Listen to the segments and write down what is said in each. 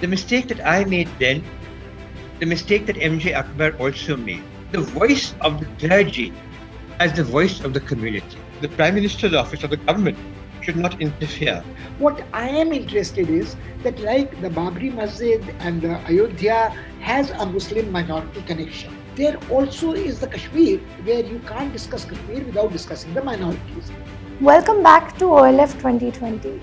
The mistake that I made then, the mistake that MJ Akbar also made, the voice of the clergy as the voice of the community. The Prime Minister's office or the government should not interfere. What I am interested is that like the Babri Masjid and the Ayodhya has a Muslim minority connection. There also is the Kashmir where you can't discuss Kashmir without discussing the minorities. Welcome back to OLF 2020.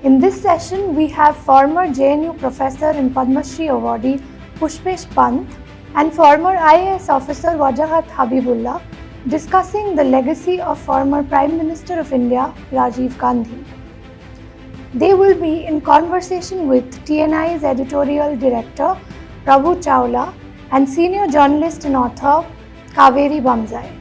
In this session, we have former JNU professor and Padma Shri awardee Pushpesh Pant and former IAS officer Wajahat Habibullah discussing the legacy of former Prime Minister of India Rajiv Gandhi. They will be in conversation with TNI's editorial director Prabhu Chawla and senior journalist and author Kaveri Bamzai.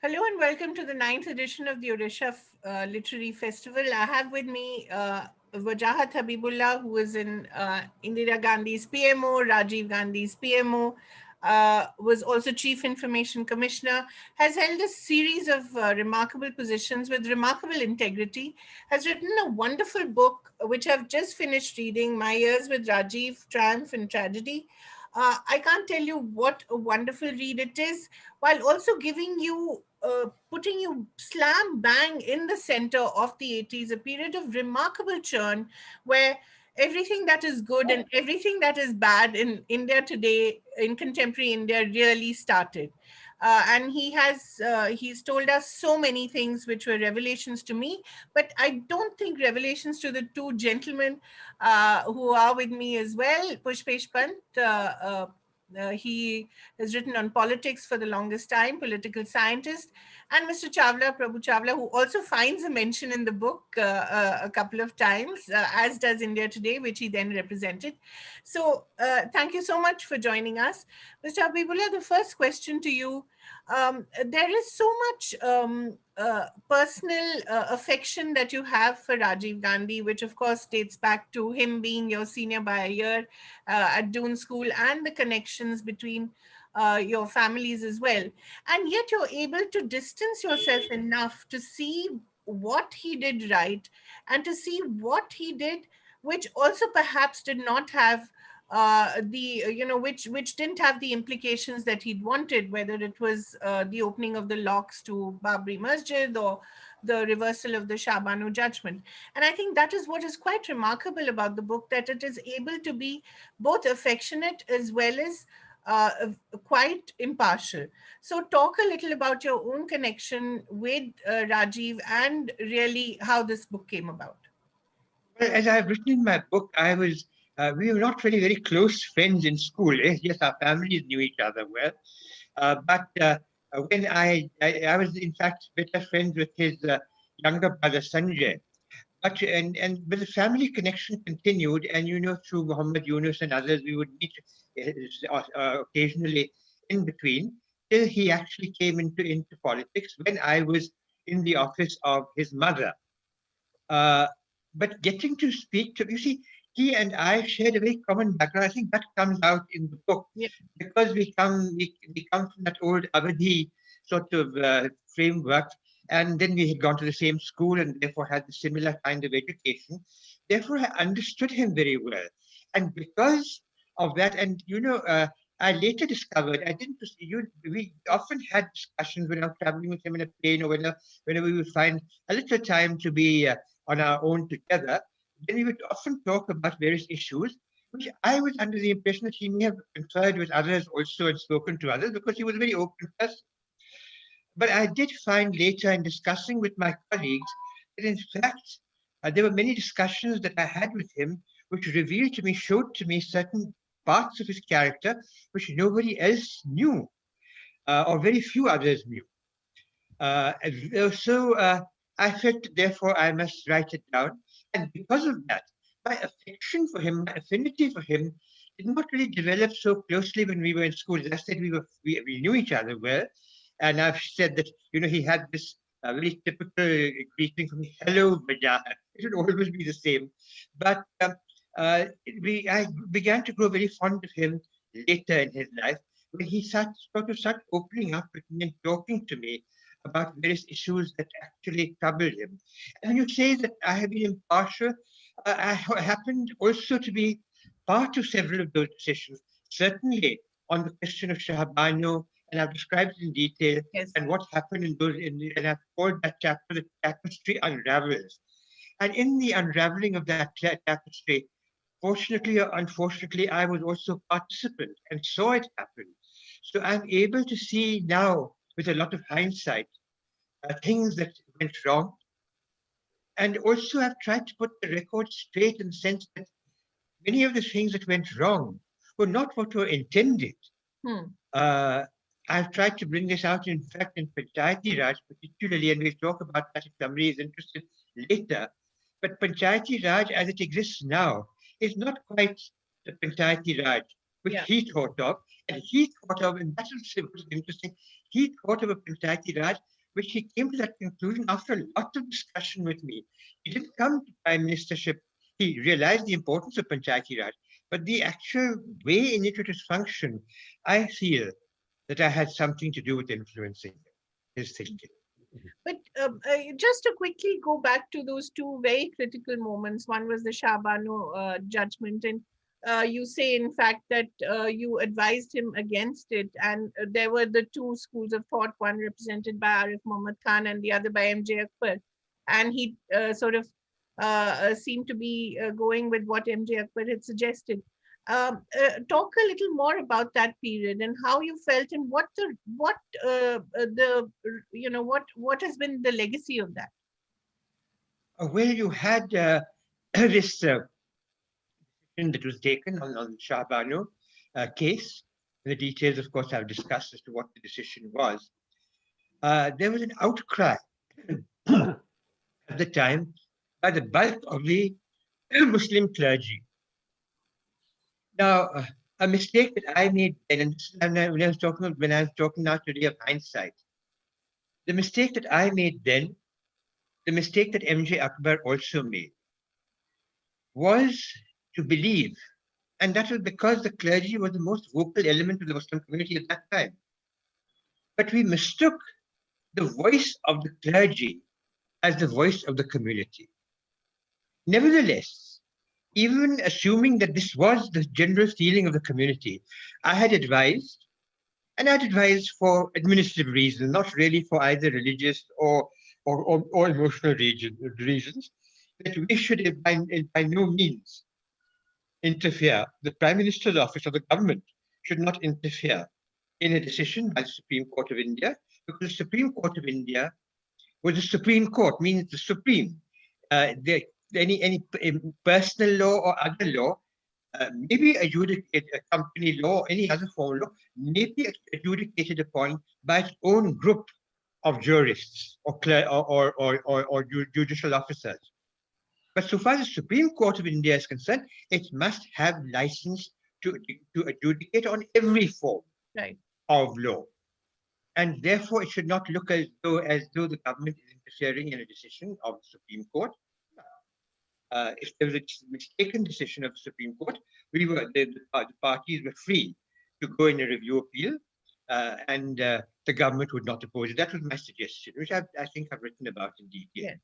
Hello and welcome to the 9th edition of the Odisha Literary Festival. I have with me Wajahat Habibullah, who is in Indira Gandhi's PMO, Rajiv Gandhi's PMO, was also Chief Information Commissioner, has held a series of remarkable positions with remarkable integrity, has written a wonderful book, which I've just finished reading, My Years with Rajiv, Triumph and Tragedy. I can't tell you what a wonderful read it is, while also giving you, putting you slam bang in the center of the 80s, a period of remarkable churn where everything that is good and everything that is bad in India today, in contemporary India, really started. And he's told us so many things which were revelations to me, but I don't think revelations to the two gentlemen who are with me as well. Pushpesh Pant, he has written on politics for the longest time, political scientist, and Mr. Chawla, Prabhu Chawla, who also finds a mention in the book a couple of times, as does India Today, which he then represented. So thank you so much for joining us. Mr. Habibullah, the first question to you. There is so much personal affection that you have for Rajiv Gandhi, which of course dates back to him being your senior by a year at Doon School and the connections between your families as well. And yet you're able to distance yourself enough to see what he did right and to see what he did, which also perhaps did not have which didn't have the implications that he'd wanted, whether it was the opening of the locks to Babri Masjid or the reversal of the Shah Banu judgment. And I think that is what is quite remarkable about the book, that it is able to be both affectionate as well as quite impartial. So talk a little about your own connection with Rajiv and really how this book came about. Well, as I've written in my book, we were not really very close friends in school. Yes, our families knew each other well, but when I was in fact better friends with his younger brother Sanjay. But the family connection continued, and through Muhammad Yunus and others, we would meet occasionally in between till he actually came into politics when I was in the office of his mother. Uh, but getting to speak to, you see, he and I shared a very common background. I think that comes out in the book Yeah. because we come from that old Avadi sort of framework, and then we had gone to the same school and therefore had the similar kind of education. Therefore, I understood him very well, and because of that, and I later discovered I didn't. We often had discussions when I was traveling with him in a plane, or whenever we would find a little time to be on our own together. Then we would often talk about various issues, which I was under the impression that he may have conferred with others also and spoken to others because he was a very open person. But I did find later in discussing with my colleagues that in fact there were many discussions that I had with him which revealed to me, showed to me certain parts of his character which nobody else knew or very few others knew. So I felt, therefore, I must write it down. And because of that, my affection for him, my affinity for him, did not really develop so closely when we were in school. As I said, we knew each other well, and I've said that he had this very typical greeting from me, "Hello, Wajahat." It would always be the same. But I began to grow very fond of him later in his life when he started opening up with me and talking to me about various issues that actually troubled him. And when you say that I have been impartial, happened also to be part of several of those decisions. Certainly on the question of Shahabano, and I've described it in detail, Yes. and what happened in those, and I've called that chapter "The Tapestry Unravels." And in the unraveling of that tapestry, fortunately or unfortunately, I was also participant and saw it happen. So I'm able to see now, with a lot of hindsight, things that went wrong. And also, I've tried to put the record straight in the sense that many of the things that went wrong were not what were intended. Hmm. Uh, I've tried to bring this out, in fact, in Panchayati Raj particularly, and we'll talk about that if somebody is interested later. But Panchayati Raj, as it exists now, is not quite the Panchayati Raj which Yeah. he thought of. And he thought of, and that was interesting, he thought of a Panchayati Raj which he came to that conclusion after a lot of discussion with me. He didn't come to prime ministership. He realized the importance of Panchayati Raj, but the actual way in which it is functioned, I feel that I had something to do with influencing his thinking. But just to quickly go back to those two very critical moments, one was the Shabano judgment, and you say, in fact, that you advised him against it, and there were the two schools of thought, one represented by Arif Muhammad Khan and the other by M.J. Akbar, and he sort of seemed to be going with what M.J. Akbar had suggested. Talk a little more about that period and how you felt, and what what has been the legacy of that. Well, you had this that was taken on Shahbanu case. The details, of course, I've discussed as to what the decision was. There was an outcry at the time by the bulk of the Muslim clergy. Now, a mistake that I made then, and when I was talking now today of hindsight, the mistake that I made then, the mistake that M.J. Akbar also made, was to believe, and that was because the clergy was the most vocal element of the Muslim community at that time. But we mistook the voice of the clergy as the voice of the community. Nevertheless, even assuming that this was the general feeling of the community, I had advised, and I'd advised for administrative reasons, not really for either religious or emotional reasons, that we should by no means interfere. The Prime Minister's office or the government should not interfere in a decision by the Supreme Court of India, because the Supreme Court of India was the Supreme Court, means the supreme. Any personal law or other law, maybe a company law or any other form of law, may be adjudicated upon by its own group of jurists or judicial officers. But so far as the Supreme Court of India is concerned, it must have license to adjudicate on every form of law. And therefore, it should not look as though the government is interfering in a decision of the Supreme Court. If there was a mistaken decision of the Supreme Court, the parties were free to go in a review appeal, and the government would not oppose it. That was my suggestion, which I think I've written about in detail. Yeah.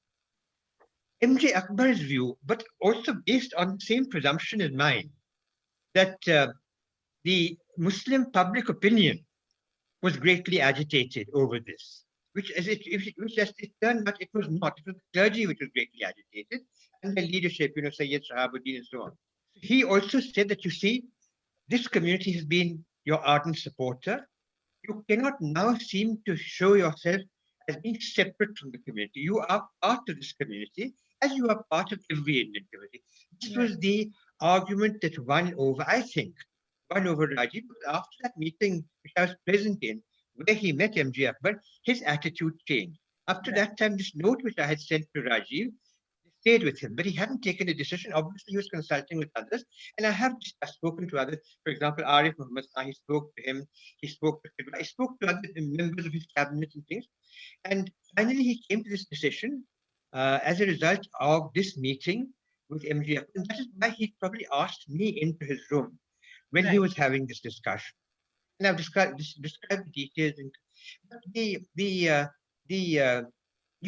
M.J. Akbar's view, but also based on the same presumption as mine, that the Muslim public opinion was greatly agitated over this, which as it turned out, it was not. It was the clergy which was greatly agitated, and the leadership, Sayyid Shahabuddin and so on. He also said that, you see, this community has been your ardent supporter. You cannot now seem to show yourself as being separate from the community. You are part of this community, as you are part of every Indian community. This was the argument that won over, I think, over Rajiv. After that meeting, which I was present in, where he met M.J. Akbar, his attitude changed. Up to that time, this note which I had sent to Rajiv stayed with him, but he hadn't taken a decision. Obviously, he was consulting with others, and I have spoken to others. For example, Arif Muhammad, he spoke to him, he spoke to other members of his cabinet and things. And finally, he came to this decision as a result of this meeting with M.J. Akbar. And that is why he probably asked me into his room when he was having this discussion. And I've described the details. But you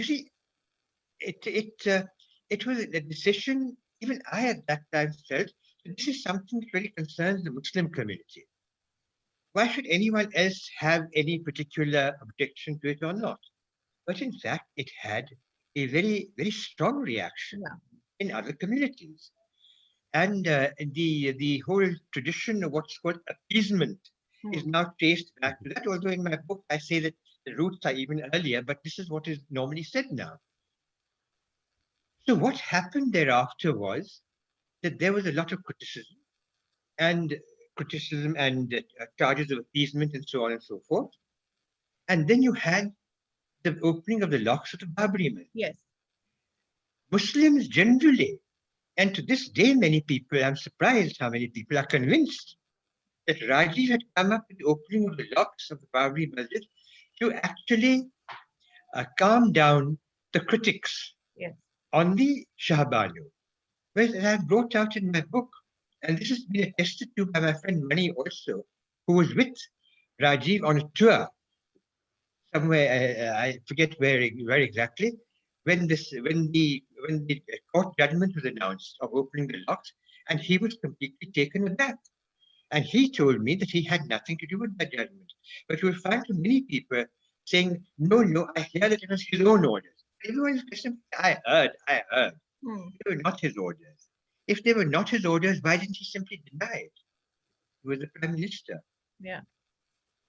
see, it was a decision. Even I at that time felt that this is something that really concerns the Muslim community. Why should anyone else have any particular objection to it or not? But in fact, it had a very strong reaction in other communities. And the whole tradition of what's called appeasement is now traced back to that. Although in my book I say that the roots are even earlier, but this is what is normally said now. So what happened thereafter was that there was a lot of and charges of appeasement and so on and so forth. And then you had the opening of the locks of the Babri Masjid. Yes. Muslims generally, and to this day, many people, I'm surprised how many people are convinced that Rajiv had come up with the opening of the locks of the Babri Masjid to actually calm down the critics on the Shah Banu. Whereas I have brought out in my book, and this has been attested to by my friend Mani also, who was with Rajiv on a tour somewhere, I forget where exactly, when the court judgment was announced of opening the locks, and he was completely taken aback. And he told me that he had nothing to do with that judgment. But you will find from many people saying, no, I hear that it was his own orders. Everyone is questioning, I heard. They were not his orders. If they were not his orders, why didn't he simply deny it? He was the prime minister. Yeah.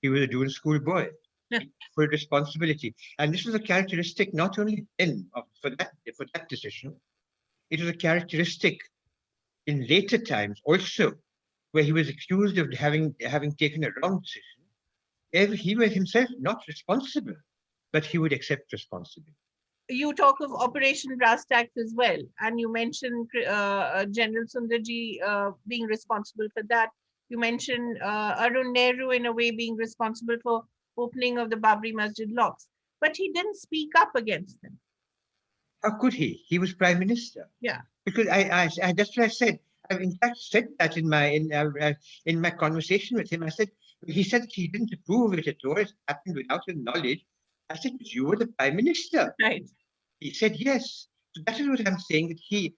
He was a June school boy. Full responsibility. And this was a characteristic not only then for that decision, it was a characteristic in later times also, where he was accused of having taken a wrong decision. He was himself not responsible, but he would accept responsibility. You talk of Operation Brass Tacks as well, and you mentioned General Sundarji being responsible for that. You mentioned Arun Nehru in a way being responsible for opening of the Babri Masjid locks, but he didn't speak up against them. How could he? He was prime minister. Yeah. Because I that's what I said. I've in fact said that in my conversation with him. I said, he said he didn't approve of it at all. It happened without his knowledge. I said, but you were the prime minister. Right. He said yes. So that is what I'm saying, that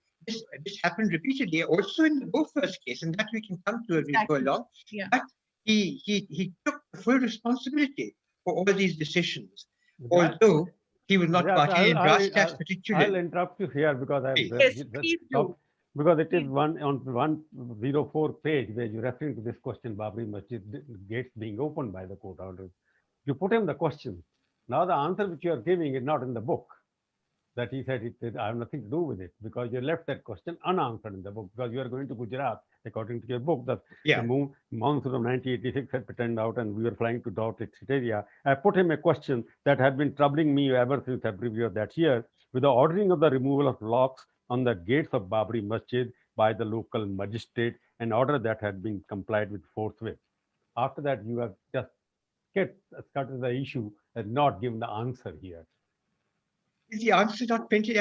this happened repeatedly, also in the Bofors case, and that we can come to as we go along. Yeah. But he took the full responsibility for all these decisions, although he was not party in brass tacks particularly. I'll interrupt you here because please do. Because it is on 104 page where you're referring to this question, Babri Masjid gates being opened by the court order. You put him the question. Now the answer which you are giving is not in the book. That he said, I have nothing to do with it, because you left that question unanswered in the book, because you are going to Gujarat, according to your book, that the monsoon of 1986 had turned out and we were flying to Dot area. I put him a question that had been troubling me ever since February of that year, with the ordering of the removal of locks on the gates of Babri Masjid by the local magistrate, an order that had been complied with forthwith. After that, you have just skirted the issue and not given the answer here. The answer not printed,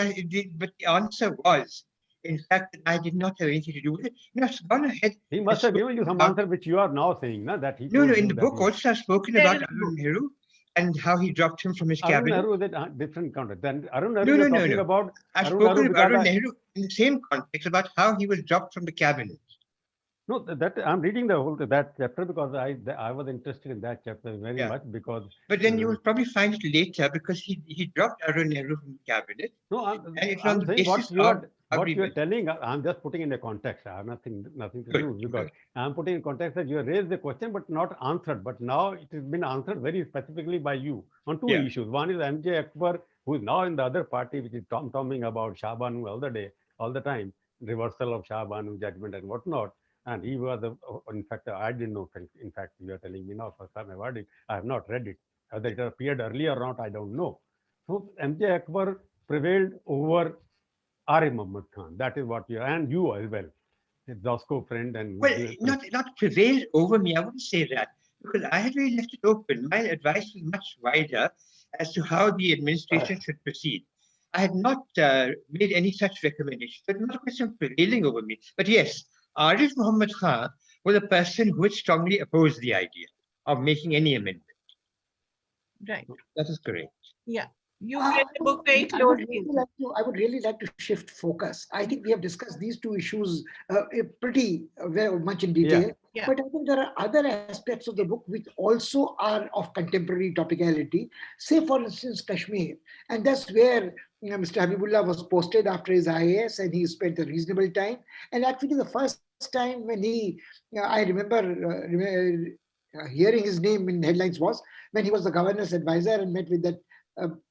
but the answer was, in fact, that I did not have anything to do with it. No, it's gone ahead. He must have given you some answer which you are now saying, no? That he no, in the book also I've spoken about Arun Nehru and how he dropped him from his cabinet. Arun Nehru is a different context. Then Arun Nehru talking about. I've spoken about Arun Nehru in the same context about how he was dropped from the cabinet. No, that I'm reading the whole that chapter because I was interested in that chapter very much because. But then you will probably find it later because he dropped Arun Nehru from the cabinet. No, I'm saying what you are telling. I'm just putting in a context. I have nothing to do because I'm putting in context that you raised the question but not answered. But now it has been answered very specifically by you on two issues. One is MJ Akbar, who is now in the other party, which is Toming about Shah Banu all the time, reversal of Shah Banu judgment and whatnot. And he was in fact, I didn't know. In fact, you are telling me now, first time I've heard it. I have not read it. Whether it appeared earlier or not, I don't know. So MJ Akbar prevailed over R.A. Muhammad Khan. That is what you are, and you as well. His Zosco friend and. Well, not prevailed over me. I wouldn't say that because I had really left it open. My advice was much wider as to how the administration should proceed. I had not made any such recommendation. So it's not a question of prevailing over me. But yes, Arif Muhammad Khan was a person who had strongly opposed the idea. of making any amendment. Right. That is correct. Yeah. You read the book very I would closely. really like to shift focus. I think we have discussed these two issues pretty very much in detail. Yeah. But I think there are other aspects of the book which also are of contemporary topicality. Say, for instance, Kashmir. And that's where Mr. Habibullah was posted after his IAS, and he spent a reasonable time. And actually, the first time when I remember hearing his name in headlines was when he was the governor's advisor and met with that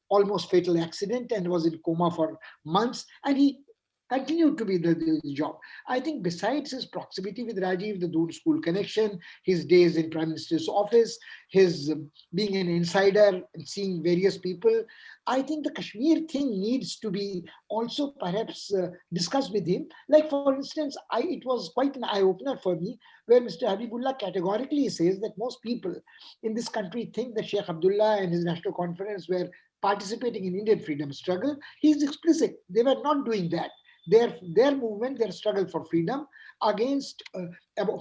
almost fatal accident and was in coma for months, and he continued to be the job. I think besides his proximity with Rajiv, the Doon school connection, his days in Prime Minister's office, his being an insider and seeing various people, I think the Kashmir thing needs to be also perhaps discussed with him. Like, for instance, it was quite an eye-opener for me where Mr. Habibullah categorically says that most people in this country think that Sheikh Abdullah and his National Conference were participating in Indian freedom struggle. He's explicit. They were not doing that. Their movement, their struggle for freedom against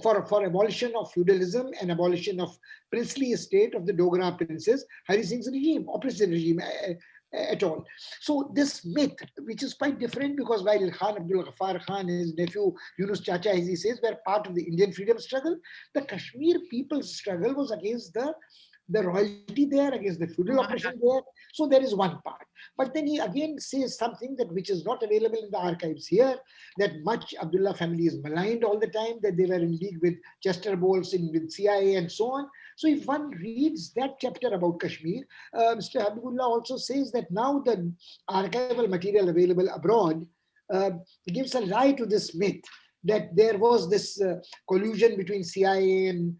for abolition of feudalism and abolition of princely estate of the Dogra princes, Hari Singh's regime, oppressive regime at all. So this myth, which is quite different, because while Khan Abdul Ghaffar Khan and his nephew Yunus Chacha, as he says, were part of the Indian freedom struggle, the Kashmir people's struggle was against the royalty there, against the feudal oppression there. So there is one part. But then he again says something that which is not available in the archives here, that much Abdullah family is maligned all the time, that they were in league with Chester Bowles, with CIA and so on. So if one reads that chapter about Kashmir, Mr. Habibullah also says that now the archival material available abroad gives a lie to this myth that there was this collusion between CIA and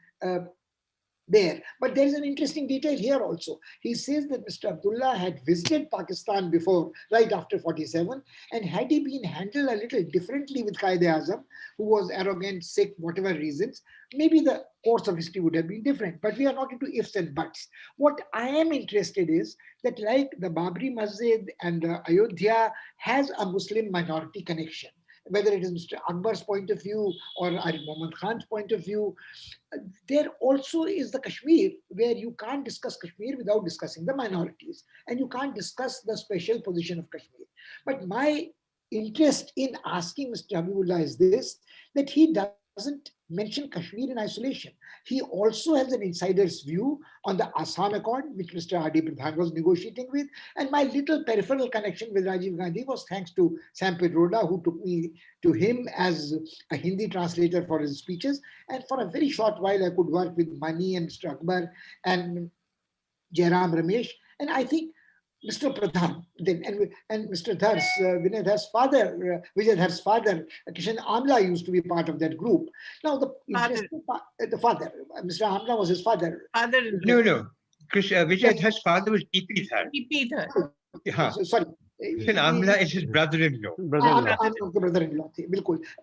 there. But there is an interesting detail here also. He says that Mr. Abdullah had visited Pakistan before, right after 47, and had he been handled a little differently with Qaeda-e-Azam, who was arrogant, sick, whatever reasons, maybe the course of history would have been different. But we are not into ifs and buts. What I am interested is that, like the Babri Masjid and the Ayodhya has a Muslim minority connection, whether it is Mr. Akbar's point of view or Arif Muhammad Khan's point of view. There also is the Kashmir, where you can't discuss Kashmir without discussing the minorities, and you can't discuss the special position of Kashmir. But my interest in asking Mr. Habibullah is this, that he doesn't mention Kashmir in isolation. He also has an insider's view on the Assam Accord, which Mr. R.D. Pradhan was negotiating with. And my little peripheral connection with Rajiv Gandhi was thanks to Sam Pedroda, who took me to him as a Hindi translator for his speeches. And for a very short while, I could work with Mani and Mr. Akbar and Jairam Ramesh. And I think Mr. Pradhan, then, and Mr. Dhars, Vinay Dhars' father, Vijay Dhars' father, Kishan Amla used to be part of that group. Now, the interesting part, the father, Mr. Amla was his father. No. Vijay Dhar's father was E.P. Dhar. E.P. Dhar. Sorry. Kishan Amla is his brother-in-law. Brother-in-law.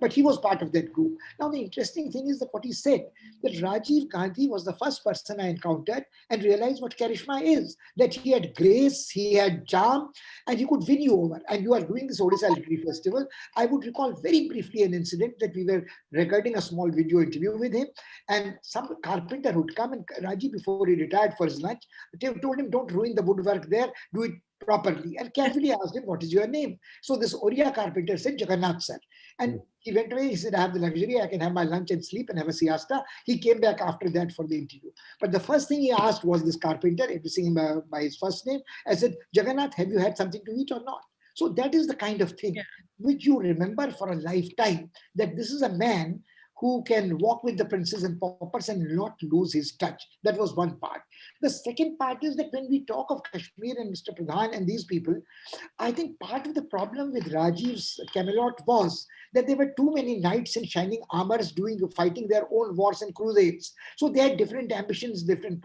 But he was part of that group. Now, the interesting thing is that what he said, that Rajiv Gandhi was the first person I encountered and realized what charisma is, that he had grace, he had charm, and he could win you over. And you are doing this Odisha Literary Festival. I would recall very briefly an incident that we were recording a small video interview with him, and some carpenter would come, and Rajiv, before he retired for his lunch, told him, don't ruin the woodwork there, do it properly, and carefully asked him, what is your name? So this Oriya carpenter said, Jagannath sir. And he went away. He said, I have the luxury, I can have my lunch and sleep and have a siesta. He came back after that for the interview. But the first thing he asked was this carpenter, addressing him by his first name, I said, Jagannath, have you had something to eat or not? So that is the kind of thing which you remember for a lifetime, that this is a man who can walk with the princes and paupers and not lose his touch. That was one part. The second part is that when we talk of Kashmir and Mr. Pradhan and these people, I think part of the problem with Rajiv's Camelot was that there were too many knights in shining armors fighting their own wars and crusades. So they had different ambitions, and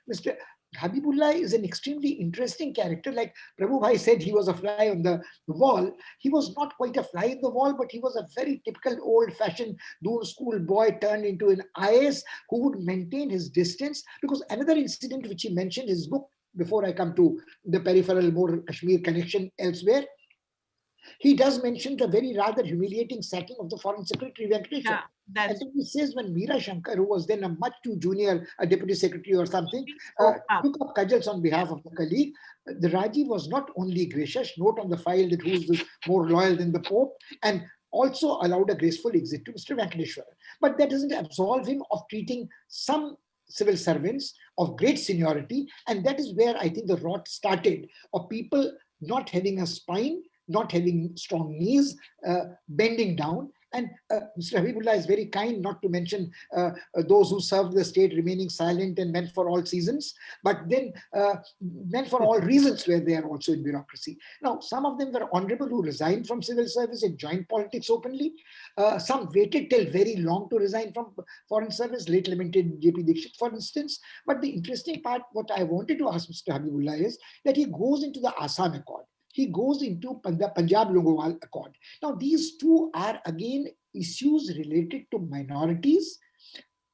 Mr. Habibullah is an extremely interesting character. Like Prabhu Bhai said, he was a fly on the wall. He was not quite a fly in the wall, but he was a very typical old-fashioned Doon school boy turned into an IAS who would maintain his distance. Because another incident which he mentioned in his book, before I come to the peripheral, more Kashmir connection elsewhere, He does mention the very rather humiliating sacking of the Foreign Secretary Venkateshwar. Yeah, And that's then he says when Meera Shankar, who was then a much too junior deputy secretary or something, spoke up. took up cudgels on behalf of the colleague, the Rajiv was not only gracious, note on the file that who's more loyal than the Pope, and also allowed a graceful exit to Mr. Venkateshwar. But that doesn't absolve him of treating some civil servants of great seniority. And that is where I think the rot started, of people not having a spine, not having strong knees, bending down. And Mr. Habibullah is very kind not to mention those who served the state remaining silent and meant for all seasons, but then meant for all reasons where they are also in bureaucracy. Now, some of them were honorable who resigned from civil service and joined politics openly. Some waited till very long to resign from foreign service, late lamented J.P. Dixit, for instance. But the interesting part, what I wanted to ask Mr. Habibullah is that he goes into the Assam Accord. He goes into the Punjab Longowal Accord. Now, these two are again issues related to minorities.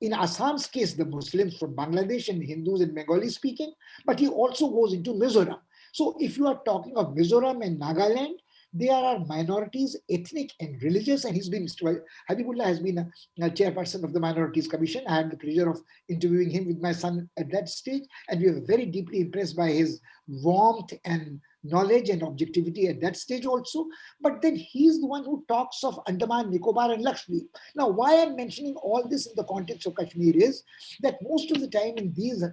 In Assam's case, the Muslims from Bangladesh and Hindus and Bengali speaking, but he also goes into Mizoram. So if you are talking of Mizoram and Nagaland, there are minorities, ethnic and religious, and Mr. Habibullah has been a chairperson of the Minorities Commission. I had the pleasure of interviewing him with my son at that stage, and we were very deeply impressed by his warmth and knowledge and objectivity at that stage also. But then he's the one who talks of Andaman, Nicobar and Lakshadweep. Now, why I'm mentioning all this in the context of Kashmir is that most of the time in these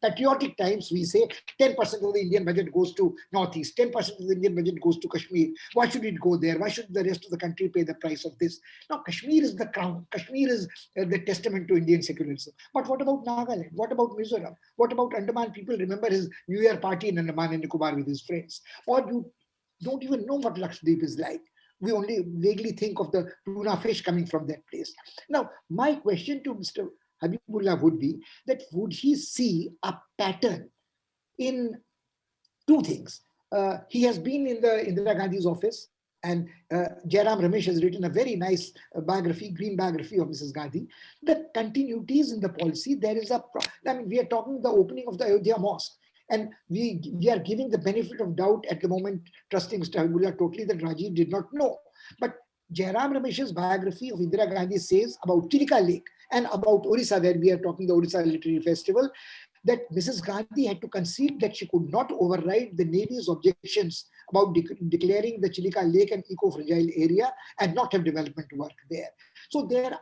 patriotic times, we say 10% of the Indian budget goes to Northeast, 10% of the Indian budget goes to Kashmir. Why should it go there? Why should the rest of the country pay the price of this? Now, Kashmir is the crown. Kashmir is the testament to Indian secularism. But what about Nagaland? What about Mizoram? What about Andaman? People remember his New Year party in Andaman and Nicobar with his friends. Or you don't even know what Lakshadweep is like. We only vaguely think of the tuna fish coming from that place. Now, my question to Mr. Habibullah would be that would he see a pattern in two things? He has been in the Indira Gandhi's office, and Jairam Ramesh has written a very nice biography, green biography of Mrs. Gandhi. The continuities in the policy, there is we are talking the opening of the Ayodhya Mosque. And we are giving the benefit of doubt at the moment, trusting Mr. Habibullah totally that Rajiv did not know. But Jairam Ramesh's biography of Indira Gandhi says about Chilika Lake and about Odisha, where we are talking the Odisha Literary Festival, that Mrs. Gandhi had to concede that she could not override the Navy's objections about declaring the Chilika Lake an eco-fragile area and not have development work there. So there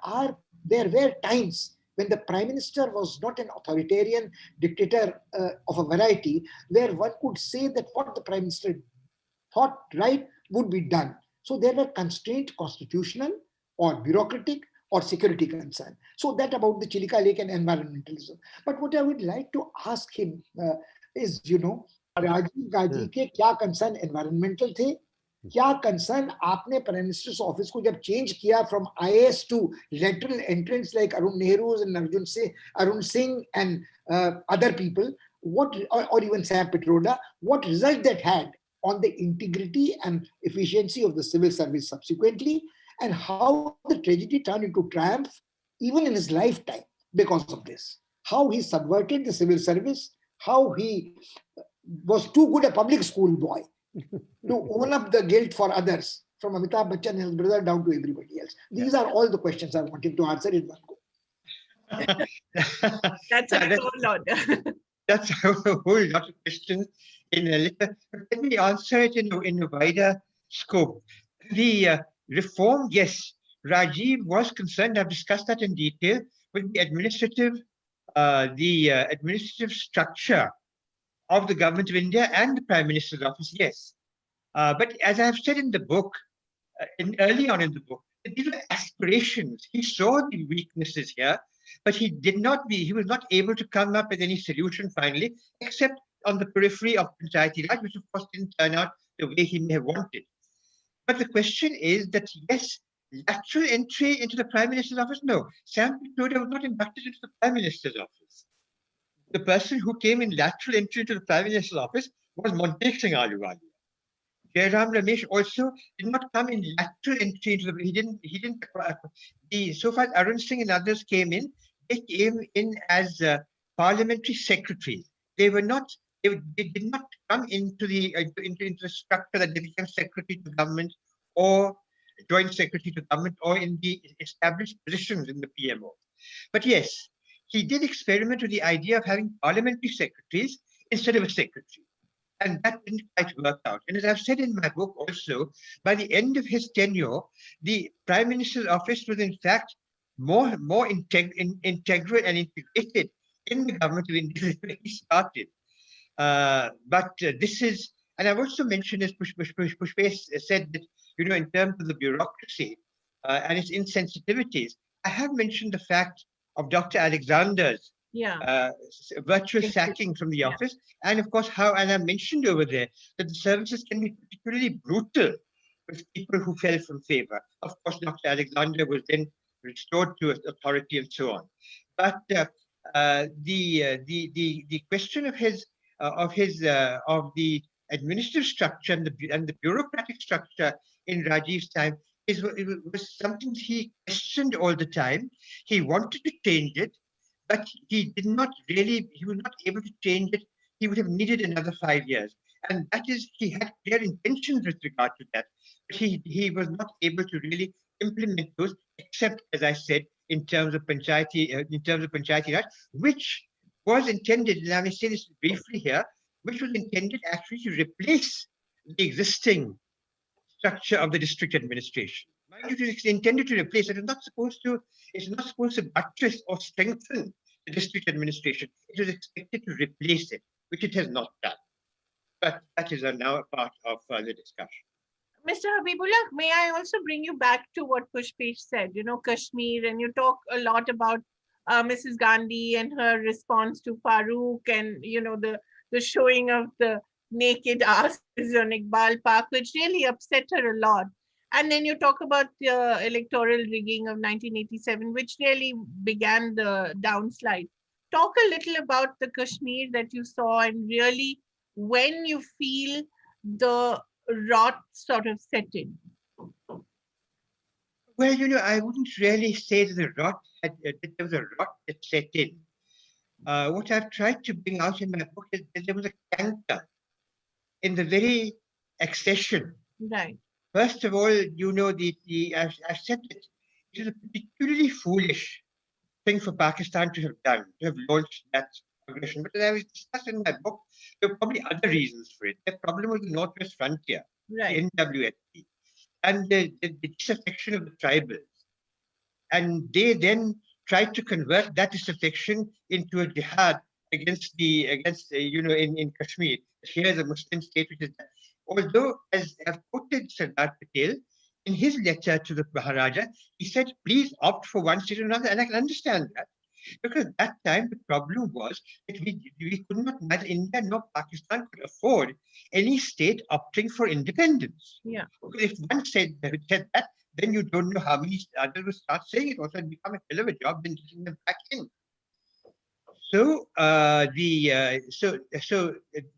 were times when the Prime Minister was not an authoritarian dictator of a variety, where one could say that what the Prime Minister thought right would be done. So there were constraints, constitutional or bureaucratic or security concern. So that about the Chilika Lake and environmentalism. But what I would like to ask him is, Rajiv Gandhi के क्या concern environmental थे? क्या concern आपने Prime Minister's office को जब change किया from IAS to lateral entrants like Arun Nehru and Arun Singh and other people, or even Sam Pitroda, what result that had on the integrity and efficiency of the civil service subsequently, and how the tragedy turned into triumph even in his lifetime because of this. How he subverted the civil service, how he was too good a public school boy to own up the guilt for others, from Amitabh Bachchan and his brother down to everybody else. These are all the questions I want him to answer in one go. That's a tall order. That's a whole lot of questions in a little. But let me answer it in a wider scope. The reform, yes, Rajiv was concerned. I've discussed that in detail with the administrative structure of the government of India and the Prime Minister's office. Yes, but as I've said in the book, early on in the book, these were aspirations. He saw the weaknesses here, but he was not able to come up with any solution finally, except on the periphery of Panchayati Raj, which of course didn't turn out the way he may have wanted. But the question is that, yes, lateral entry into the Prime Minister's office, no. Sam Pitroda was not inducted into the Prime Minister's office. The person who came in lateral entry into the Prime Minister's office was Montek Singh Ahluwalia. Jairam Ramesh also did not come in lateral entry into so far as Arun Singh and others came in, they came in as parliamentary secretaries. They were not they did not come into the structure that they became secretary to government or joint secretary to government or in the established positions in the PMO. But yes, he did experiment with the idea of having parliamentary secretaries instead of a secretary. And that didn't quite work out. And as I've said in my book also, by the end of his tenure, the Prime Minister's office was in fact more integral and integrated in the government of India than he started. But this is, and I've also mentioned, as Pushpesh said, that, in terms of the bureaucracy and its insensitivities, I have mentioned the fact of Dr. Alexander's virtual sacking from the office, and of course and I mentioned over there that the services can be particularly brutal with people who fell from favor. Of course, Dr. Alexander was then restored to authority and so on. But the question of the administrative structure and the bureaucratic structure in Rajiv's time was something he questioned all the time. He wanted to change it, but he was not able to change it. He would have needed another 5 years. And that is, he had clear intentions with regard to that. But he was not able to really implement those, except, as I said, in terms of Panchayati Raj, which was intended, and I may say this briefly here, which was intended actually to replace the existing structure of the district administration. Mind you, it is intended to replace it. It's not supposed to buttress or strengthen the district administration. It was expected to replace it, which it has not done. But that is now a part of the discussion. Mr. Habibullah, may I also bring you back to what Pushpesh said, Kashmir, and you talk a lot about Mrs. Gandhi and her response to Farooq and, the showing of the naked asses on Iqbal Park, which really upset her a lot. And then you talk about the electoral rigging of 1987, which really began the downslide. Talk a little about the Kashmir that you saw and really when you feel the rot sort of set in. Well, I wouldn't really say that there was a rot that set in. What I've tried to bring out in my book is that there was a canker in the very accession. Right. First of all, I've said that it is a particularly foolish thing for Pakistan to have done, to have launched that aggression. But as I was discussing in my book, there were probably other reasons for it. The problem was the Northwest Frontier, right. the NWSP, and the disaffection of the tribals. And they then tried to convert that disaffection into a jihad against in Kashmir. Here is a Muslim state, which is, although, as I've quoted Sardar Patel, in his letter to the Maharaja, he said, please opt for one state or another. And I can understand that. Because at that time, the problem was that we could not, neither India nor Pakistan could afford any state opting for independence. Yeah. Because if one said that, then you don't know how many others will start saying it. Also, it become a hell of a job then getting them back in. So so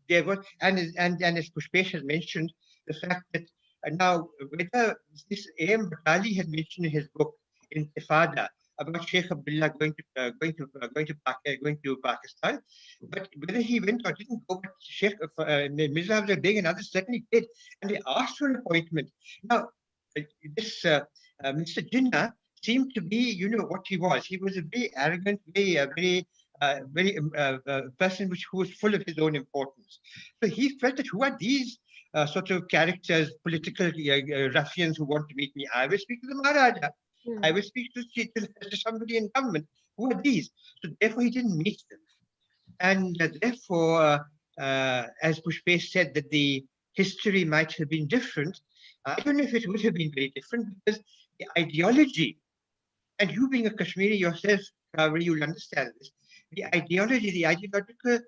there was, and as Pushpesh has mentioned, the fact that now whether this A.M. Batali has mentioned in his book Intifada about Sheikh Abdullah going to Pakistan, but whether he went or didn't go, but Sheikh Mirza Afzal Beg and others certainly did, and they asked for an appointment. Now, this Mr. Jinnah seemed to be, what he was. He was a very arrogant, very person who was full of his own importance. So he felt that who are these sort of characters, political ruffians who want to meet me? I will speak to the Maharaja. I will speak to somebody in government. Who are these? So therefore, he didn't meet them. And therefore, as Pushpesh said, that the history might have been different. I don't know if it would have been very different because the ideology, and you being a Kashmiri yourself, Kaveri, you'll understand this. The ideology, the ideological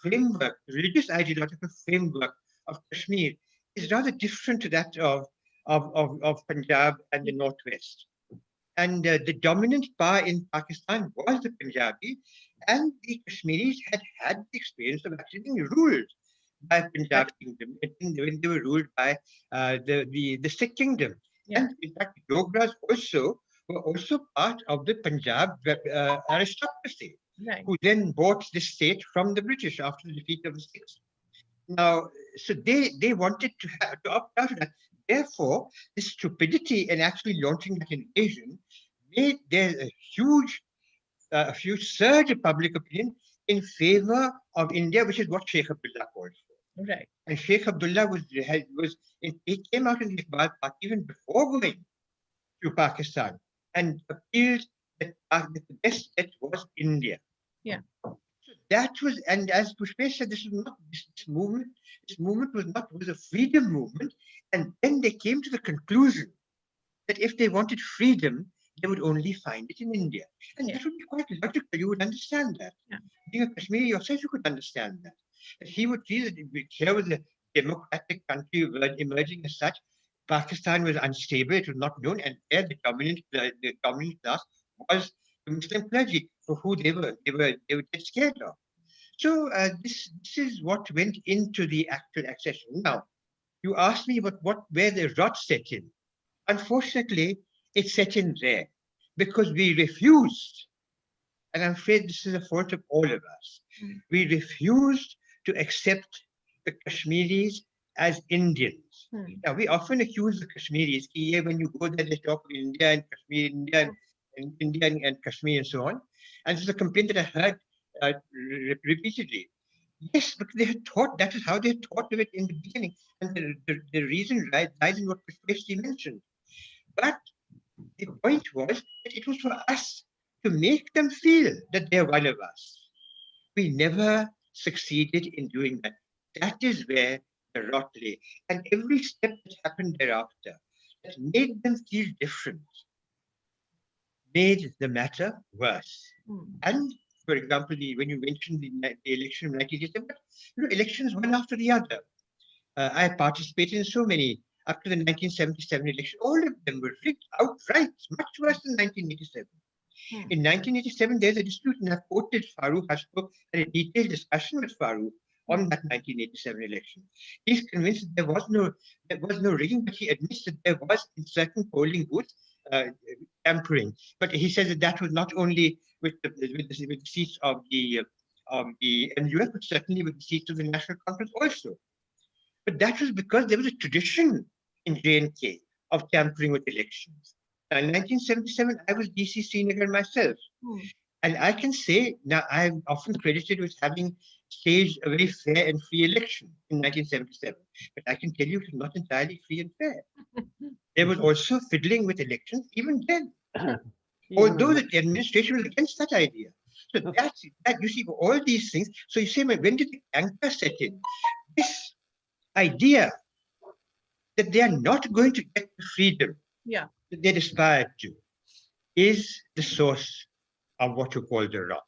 framework, the religious ideological framework of Kashmir is rather different to that of Punjab and the Northwest. And the dominant power in Pakistan was the Punjabi, and the Kashmiris had the experience of actually being ruled by Punjab kingdom when they were ruled by the Sikh kingdom. Yeah. And in fact, Dogras were also part of the Punjab aristocracy. Right. who then bought the state from the British after the defeat of the Sikhs. Now, so they wanted to opt out of that. Therefore, the stupidity in actually launching that invasion made there a huge surge of public opinion in favor of India, which is what Sheikh Abdullah called for. Right. And Sheikh Abdullah he came out in the Iqbal Park even before going to Pakistan and appealed that the best bet was India. Yeah. So that was, and as Pushpesh said, this was not this movement. This movement was a freedom movement, and then they came to the conclusion that if they wanted freedom, they would only find it in India, and that would be quite logical. You would understand that. Yeah. Being a Kashmiri yourself, you could understand that. That he would feel that here was a democratic country emerging as such. Pakistan was unstable; it was not known, and there the dominant class was the Muslim clergy, for who they were dead scared of. So this is what went into the actual accession. Now, you asked me about where the rot set in. Unfortunately, it set in there because we refused, and I'm afraid this is a fault of all of us. We refused to accept the Kashmiris as Indians. Now, we often accuse the Kashmiris, when you go there, they talk of India and Kashmir, India and Kashmir and so on. And this is a complaint that I heard repeatedly. Yes, because they had thought, that is how they had thought of it in the beginning. And the reason lies in what Pushpesh mentioned. But the point was that it was for us to make them feel that they're one of us. We never succeeded in doing that. That is where the rot lay. And every step that happened thereafter that made them feel different made the matter worse. And for example, when you mentioned the election of 1987, elections one after the other. I participated in so many up to the 1977 election. All of them were rigged outright, much worse than 1987. In 1987, there's a dispute, and I've quoted Farooq Hashko and a detailed discussion with Farooq on that 1987 election. He's convinced that there was no rigging, but he admits that there was in certain polling booths tampering. But he says that was not only with the seats of the NUF, but certainly with the seats of the National Conference also. But that was because there was a tradition in J&K of tampering with elections. Now, in 1977, I was DC Srinagar myself. And I can say, now I'm often credited with having staged a very fair and free election in 1977. But I can tell you it was not entirely free and fair. There was also fiddling with elections even then. Although the administration was against that idea. So that you see, all these things. So you say, when did the anchor set in? This idea that they are not going to get the freedom that they aspired to is the source of what you call the rot.